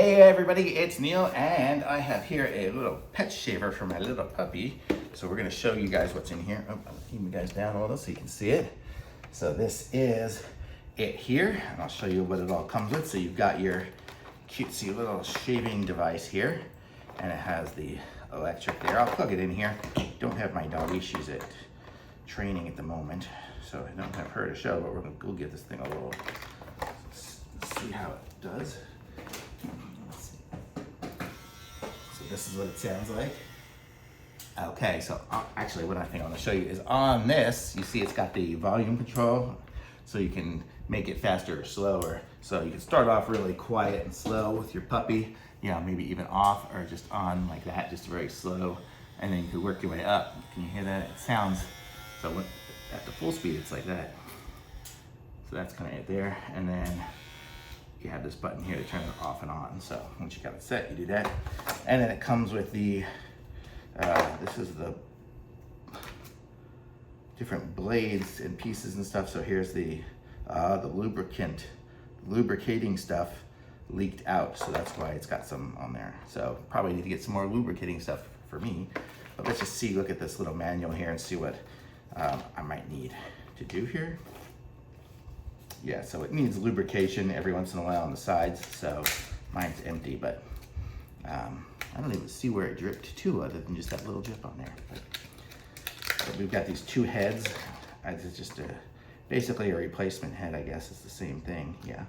Hey everybody, it's Neil, and I have here a little pet shaver for my little puppy. So we're gonna show you guys what's in here. Oh, I'll keep you guys down a little so you can see it. So this is it here, and I'll show you what it all comes with. So you've got your cutesy little shaving device here, and it has the electric there. I'll plug it in here. Don't have my doggy, she's at training at the moment, so I don't have her to show, but we're gonna go give this thing a little, see how it does. Let's see. So this is what it sounds like. Okay, so actually what I think I want to show you is on this, you see it's got the volume control, so you can make it faster or slower. So you can start off really quiet and slow with your puppy, you know, maybe even off or just on like that, just very slow. And then you can work your way up. Can you hear that? It sounds, so when, at the full speed, it's like that. So that's kind of it there. And then you have this button here to turn it off and on. So once you got it set, you do that. And then it comes with the, this is the different blades and pieces and stuff. So here's the lubricating stuff leaked out. So that's why it's got some on there. So probably need to get some more lubricating stuff for me. But let's just see, look at this little manual here and see what I might need to do here. Yeah, so it needs lubrication every once in a while on the sides. So mine's empty, but I don't even see where it dripped to other than just that little drip on there. But we've got these two heads. It's just basically a replacement head, I guess. It's the same thing, yeah.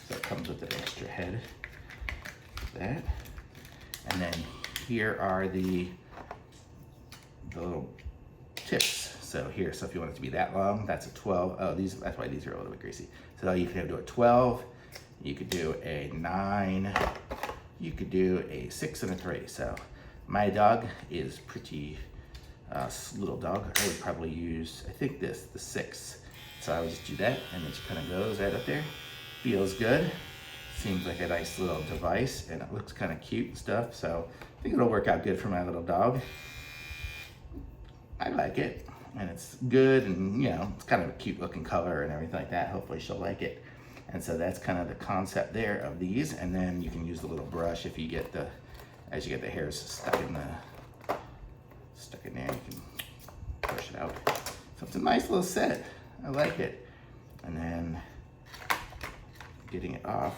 So it comes with an extra head, that. And then here are the little tips. So here, so if you want it to be that long, that's a 12. Oh, that's why these are a little bit greasy. So you could do a 12, you could do a 9, you could do a 6 and a 3. So my dog is pretty little dog. I would probably use, I think the 6. So I would just do that, and it just kind of goes right up there. Feels good. Seems like a nice little device, and it looks kind of cute and stuff. So I think it'll work out good for my little dog. I like it, and it's good, and you know, it's kind of a cute looking color and everything like that. Hopefully she'll like it. And so that's kind of the concept there of these. And then you can use the little brush if you get as you get the hairs stuck in there, you can push it out. So it's a nice little set. I like it. And then getting it off,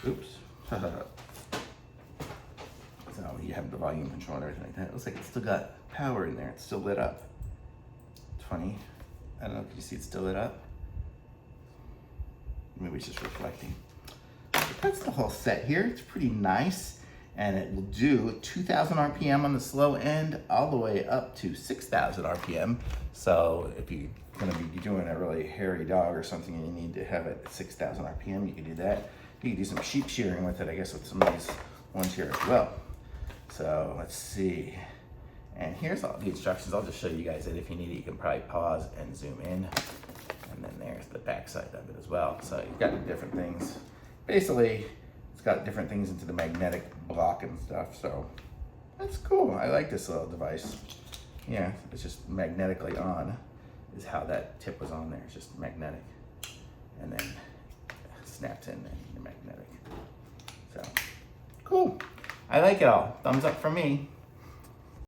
oops. So you have the volume control and everything like that. It looks like it's still got power in there. It's still lit up. It's funny. I don't know if you see it's still lit up. Maybe it's just reflecting. But that's the whole set here. It's pretty nice. And it will do 2,000 RPM on the slow end, all the way up to 6,000 RPM. So if you're gonna be doing a really hairy dog or something and you need to have it at 6,000 RPM, you can do that. You can do some sheep shearing with it, I guess, with some of these ones here as well. So let's see. And here's all the instructions. I'll just show you guys that if you need it, you can probably pause and zoom in. And then there's the back side of it as well. So you've got the different things. Basically, it's got different things into the magnetic block and stuff. So that's cool. I like this little device. Yeah, it's just magnetically on is how that tip was on there. It's just magnetic. And then it snaps in and you're magnetic. So cool. I like it all. Thumbs up from me.